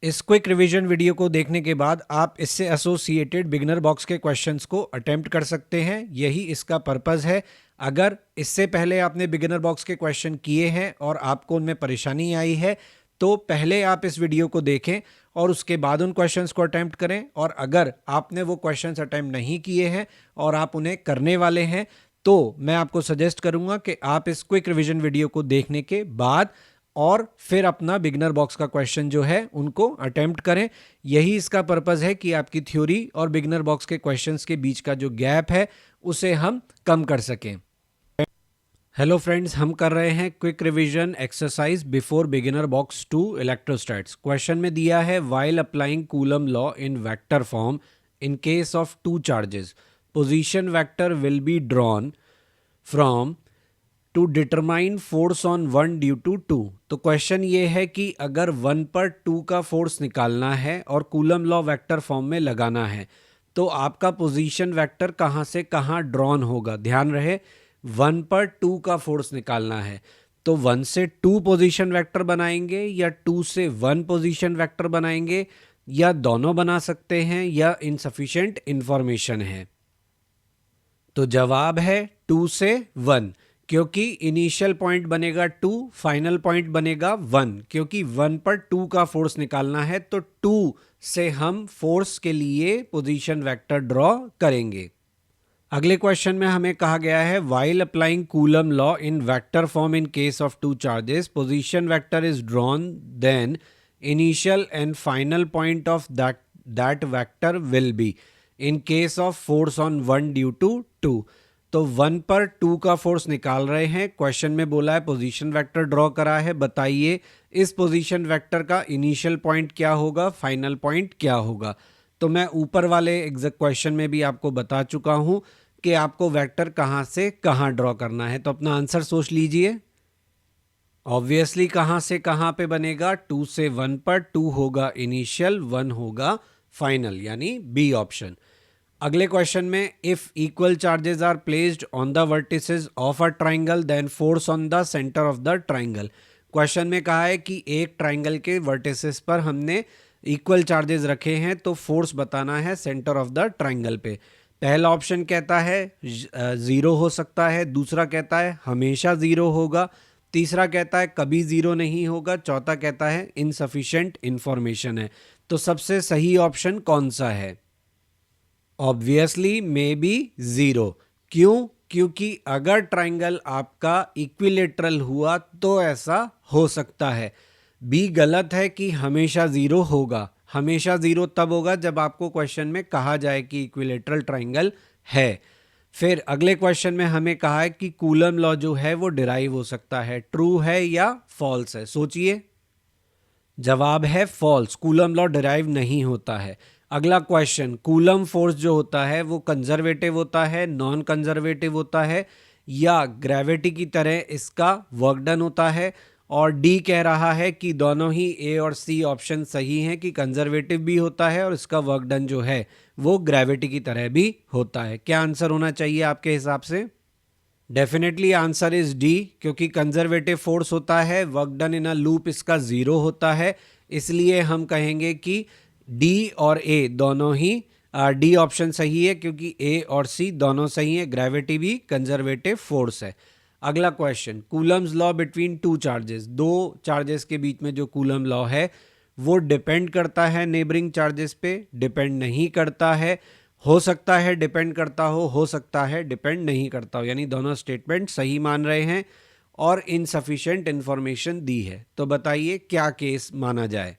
इस quick revision video को देखने के बाद आप इससे एसोसिएटेड बिगिनर बॉक्स के क्वेश्चंस को अटेम्प्ट कर सकते हैं। यही इसका पर्पस है। अगर इससे पहले आपने बिगिनर बॉक्स के क्वेश्चन किए हैं और आपको उनमें परेशानी आई है तो पहले आप इस वीडियो को देखें और उसके बाद उन क्वेश्चंस को अटेम्प्ट करें। और अगर आपने वो क्वेश्चंस अटेम्प्ट नहीं किए हैं और आप उन्हें करने वाले हैं तो मैं आपको सजेस्ट करूंगा कि आप इस क्विक रिवीजन वीडियो को देखने के बाद और फिर अपना बिगनर बॉक्स का क्वेश्चन जो है उनको अटेम्प्ट करें। यही इसका पर्पस है कि आपकी थ्योरी और बिगनर बॉक्स के क्वेश्चंस के बीच का जो गैप है उसे हम कम कर सकें। हेलो फ्रेंड्स, हम कर रहे हैं quick revision exercise before beginner box 2 electrostatics. Question में दिया है while applying Coulomb law in vector form in case of two charges position vector will be drawn from two determine force on one due to two. तो question ये है कि अगर one पर two का फोर्स निकालना है और कूलम लॉ वेक्टर फॉर्म में लगाना है तो आपका पोजीशन वेक्टर कहाँ से कहाँ ड्रॉन होगा। ध्यान रहे, वन पर टू का फोर्स निकालना है तो वन से टू पोजीशन वेक्टर बनाएंगे या टू से वन पोजीशन वेक्टर बनाएंगे या दोनों बना सकते हैं या इनसफिशिएंट इंफॉर्मेशन है। तो जवाब है टू से वन, क्योंकि इनिशियल पॉइंट बनेगा टू, फाइनल पॉइंट बनेगा वन। क्योंकि वन पर टू का फोर्स निकालना है तो टू से हम फोर्स के लिए पोजीशन वेक्टर ड्रॉ करेंगे। अगले क्वेश्चन में हमें कहा गया है while applying Coulomb law in vector form in case of two charges position vector is drawn then initial and final point of that vector will be in case of force on one due to two. तो one पर two का force निकाल रहे हैं। Question में बोला है position vector draw करा है, बताइए इस पोजीशन वेक्टर का इनिशियल पॉइंट क्या होगा, फाइनल पॉइंट क्या होगा। तो मैं ऊपर वाले एग्जैक्ट क्वेश्चन में भी आपको बता चुका हूं कि आपको वेक्टर कहां से कहां ड्रॉ करना है। तो अपना आंसर सोच लीजिए। ऑब्वियसली कहां से कहां पे बनेगा, टू से वन पर, टू होगा इनिशियल, वन होगा फाइनल, यानी बी ऑप्शन। अगले क्वेश्चन में if equal charges are placed on the vertices of a triangle then force on the centre of the triangle. Question में कहा है कि एक ट्राइंगल के वर्टिसेस पर हमने इक्वल चार्जेस रखे हैं तो फोर्स बताना है सेंटर ऑफ द ट्राइंगल पे। पहला ऑप्शन कहता है जीरो हो सकता है, दूसरा कहता है हमेशा जीरो होगा, तीसरा कहता है कभी जीरो नहीं होगा, चौथा कहता है इनसफिशिएंट इंफॉर्मेशन है। तो सबसे सही ऑप्शन कौन सा है? Obviously may be zero. क्यों? क्योंकि अगर ट्राइंगल आपका इक्विलेटरल हुआ तो ऐसा हो सकता है। बी गलत है कि हमेशा जीरो होगा। हमेशा जीरो तब होगा जब आपको क्वेश्चन में कहा जाए कि इक्विलेटरल ट्राइंगल है। फिर अगले क्वेश्चन में हमें कहा है कि कूलम लॉ जो है वो डिराइव हो सकता है। ट्रू है या फॉल्स है? सोचिए। जवाब है फॉल्स, कूलम लॉ डिराइव नहीं होता है। अगला क्वेश्चन, कूलम फोर्स जो होता है वो कंजर्वेटिव होता है, नॉन कंजर्वेटिव होता है या ग्रेविटी की तरह इसका वर्क डन होता है? और डी कह रहा है कि दोनों ही ए और सी ऑप्शन सही हैं कि कंजर्वेटिव भी होता है और इसका वर्क डन जो है वो ग्रेविटी की तरह भी होता है। क्या आंसर होना चाहिए आपके हिसाब से? डेफिनेटली आंसर इज डी, क्योंकि कंजर्वेटिव फोर्स होता है, work done in a loop इसका जीरो होता है। इसलिए हम कहेंगे कि डी और ए दोनों ही, डी ऑप्शन सही है क्योंकि ए और सी दोनों सही है। ग्रेविटी भी कंजर्वेटिव फोर्स है। अगला question, Coulomb's law between two charges, दो चार्जेस के बीच में जो कूलम लॉ है वो डिपेंड करता है नेबरिंग चार्जेस पे, डिपेंड नहीं करता है। हो सकता है डिपेंड करता हो सकता है डिपेंड नहीं करता हो, यानी दोनों स्टेटमेंट सही मान रहे हैं और इनसफिशिएंट इंफॉर्मेशन दी है। तो बताइए क्या केस माना जाए?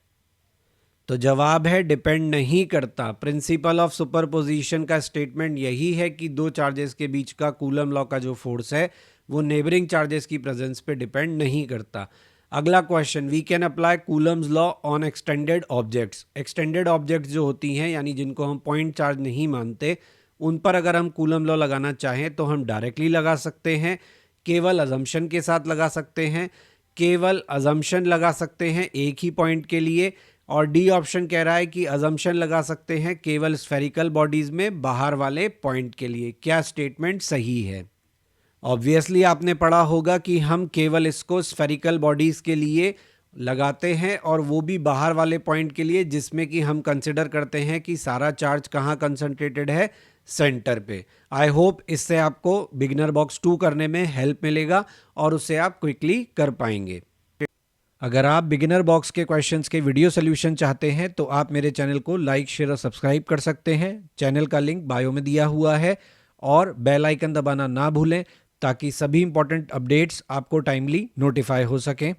तो जवाब है डिपेंड नहीं करता। प्रिंसिपल ऑफ सुपरपोजिशन का स्टेटमेंट यही है कि दो चार्जेस के बीच का कूलम लॉ का जो फोर्स है वो नेबरिंग चार्जेस की प्रेजेंस पे डिपेंड नहीं करता। अगला question, we can apply Coulomb's law on extended objects. Extended objects जो होती हैं यानी जिनको हम पॉइंट चार्ज नहीं मानते, उन पर अगर हम कूलम लॉ लगाना चाहें तो हम डायरेक्टली लगा सकते हैं, केवल अजम्पशन के साथ लगा सकते हैं, केवल अजम्पशन लगा सकते हैं एक ही पॉइंट के लिए। और डी ऑप्शन कह रहा है कि अजम्पशन लगा सकते हैं केवल स्फेरिकल बॉडीज में बाहर वाले पॉइंट के लिए। क्या स्टेटमेंट सही है? ऑब्वियसली आपने पढ़ा होगा कि हम केवल इसको स्फेरिकल बॉडीज के लिए लगाते हैं और वो भी बाहर वाले पॉइंट के लिए जिसमें कि हम कंसिडर करते हैं कि सारा चार्ज कहाँ कंसंट्रेटेड है, सेंटर पे। आई होप इससे आपको बिगिनर बॉक्स 2 करने में हेल्प मिलेगा और उससे आप क्विकली कर पाएंगे। अगर आप बिगिनर बॉक्स के क्वेश्चंस के वीडियो सोल्यूशन चाहते हैं तो आप मेरे चैनल को लाइक, शेयर और सब्सक्राइब कर सकते हैं। चैनल का लिंक बायो में दिया हुआ है और बेल आइकन दबाना ना भूलें ताकि सभी इंपॉर्टेंट अपडेट्स आपको टाइमली नोटिफाई हो सकें।